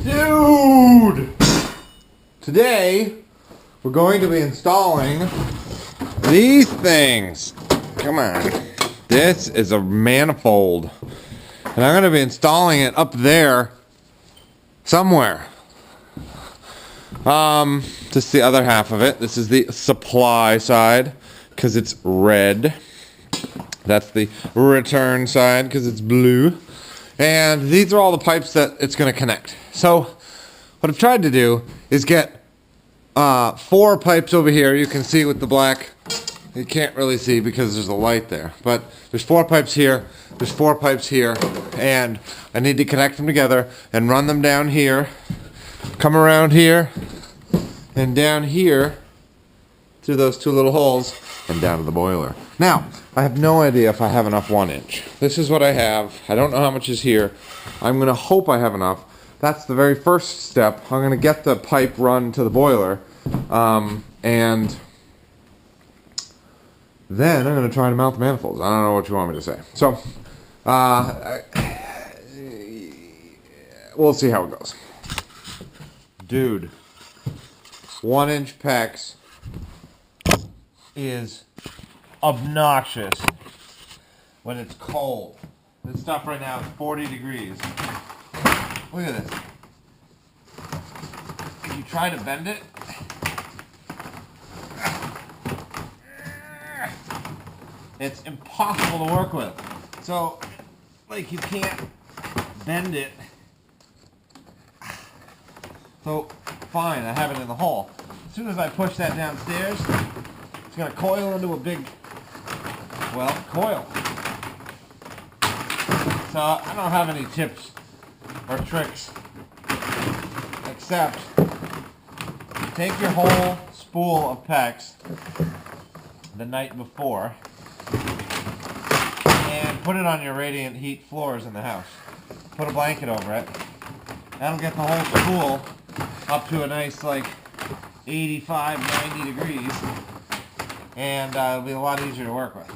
Dude! Today, we're going to be installing these things. Come on. This is a manifold. And I'm going to be installing it up there somewhere. This is the other half of it. This is the supply side because it's red. That's the return side because it's blue. And these are all the pipes that it's going to connect. So what I've tried to do is get 4 pipes over here. You can see with the black. You can't really see because there's a light there. But there's 4 pipes here. There's 4 pipes here. And I need to connect them together and run them down here. Come around here. And down here. Through those 2 little holes. And down to the boiler. Now, I have no idea if I have enough 1-inch. This is what I have. I don't know how much is here. I'm going to hope I have enough. That's the very first step. I'm going to get the pipe run to the boiler. And then I'm going to try to mount the manifolds. I don't know what you want me to say. So, we'll see how it goes. Dude, 1-inch PEX is obnoxious when it's cold. This stuff right now is 40 degrees. Look at this. If you try to bend it, it's impossible to work with. So, like, you can't bend it. So, fine, I have it in the hole. As soon as I push that downstairs, it's going to coil into a big, well, coil. So I don't have any tips or tricks except take your whole spool of PEX the night before and put it on your radiant heat floors in the house. Put a blanket over it. That'll get the whole spool up to a nice like 85, 90 degrees. And it'll be a lot easier to work with.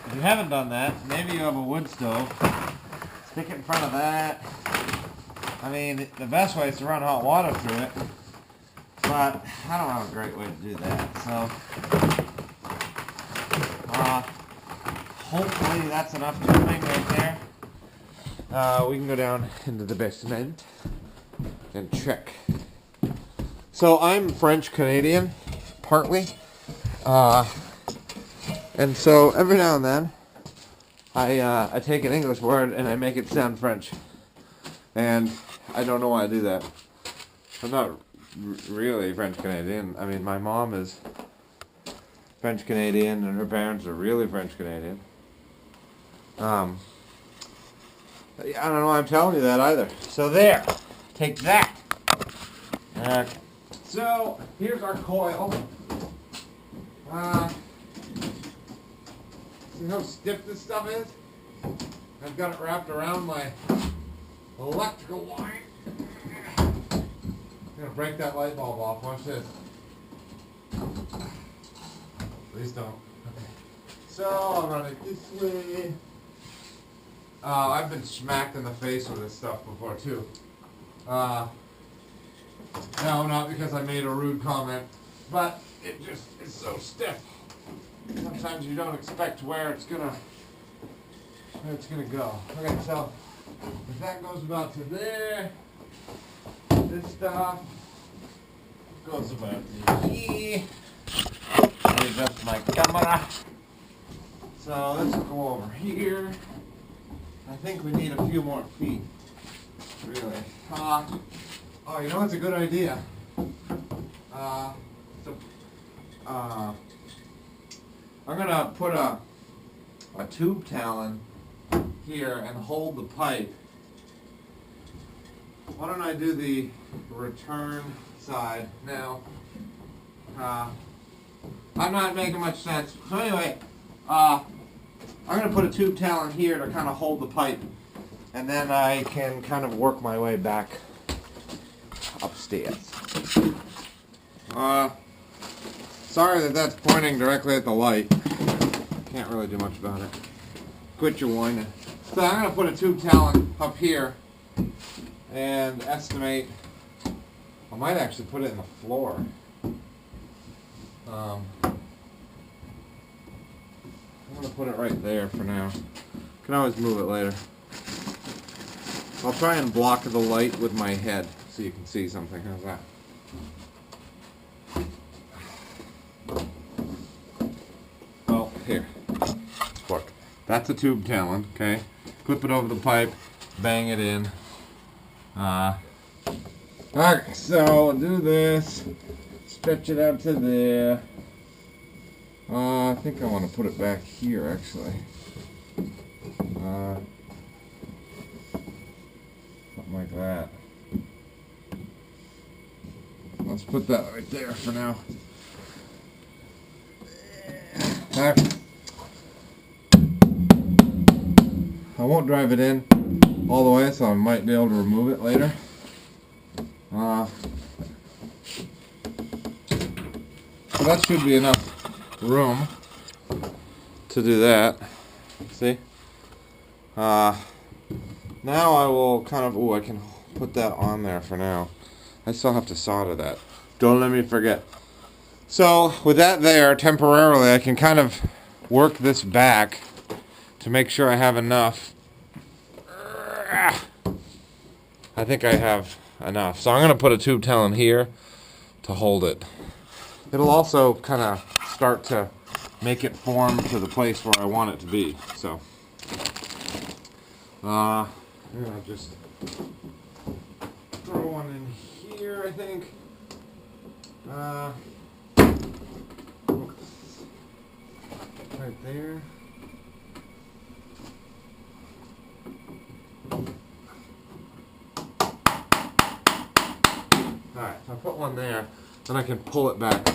If you haven't done that, maybe you have a wood stove. Stick it in front of that. I mean, the best way is to run hot water through it. But I don't have a great way to do that. So, hopefully that's enough tubing right there. We can go down into the basement and check. So I'm French-Canadian, partly. And so every now and then I take an English word and I make it sound French, and I don't know why I do that. I'm not really French Canadian. I mean, my mom is French Canadian and her parents are really French Canadian. I don't know why I'm telling you that either. So there, take that. Okay. So here's our coil. See how stiff this stuff is? I've got it wrapped around my electrical line. I'm gonna break that light bulb off. Watch this. Please don't. Okay. So I'll run it this way. I've been smacked in the face with this stuff before too. No, not because I made a rude comment, but it just is so stiff. Sometimes you don't expect where it's gonna go. Okay, so if that goes about to there, this stuff goes about to here. Adjust my camera. So let's go over here. I think we need a few more feet. Really. Oh, you know what's a good idea? I'm gonna put a tube talon here and hold the pipe. Why don't I do the return side now? I'm not making much sense. So anyway, I'm gonna put a tube talon here to kind of hold the pipe, and then I can kind of work my way back upstairs. Sorry that that's pointing directly at the light. Can't really do much about it. Quit your whining. So I'm going to put a tube talon up here, and estimate. I might actually put it in the floor. I'm going to put it right there for now. Can always move it later. I'll try and block the light with my head so you can see something. How's that? Well, here. Look. That's a tube talon, okay? Clip it over the pipe, bang it in. Alright, so I'll do this. Stretch it out to there. I think I want to put it back here, actually. Something like that. Let's put that right there for now. I won't drive it in all the way, so I might be able to remove it later. So that should be enough room to do that. See? Now I will kind of, I can put that on there for now. I still have to solder that. Don't let me forget. So with that there, temporarily, I can kind of work this back to make sure I have enough. I think I have enough. So I'm going to put a tube talon here to hold it. It'll also kind of start to make it form to the place where I want it to be. So, just throw one in here, I think. Right there. Alright, so I put one there, then I can pull it back,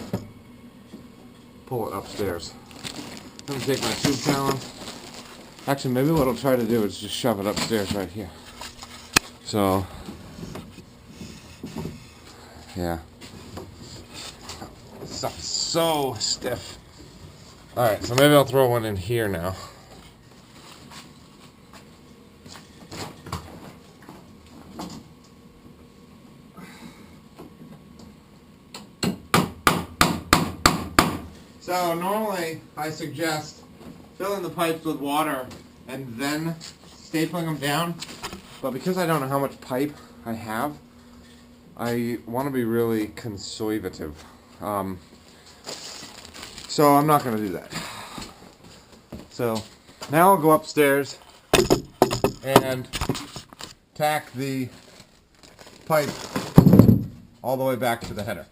pull it upstairs. I'm going to take my tube talon. Actually, maybe what I'll try to do is just shove it upstairs right here. So, yeah. This stuff is so stiff. Alright, so maybe I'll throw one in here now. So normally I suggest filling the pipes with water and then stapling them down, but because I don't know how much pipe I have, I want to be really conservative. So I'm not going to do that. So now I'll go upstairs and tack the pipe all the way back to the header.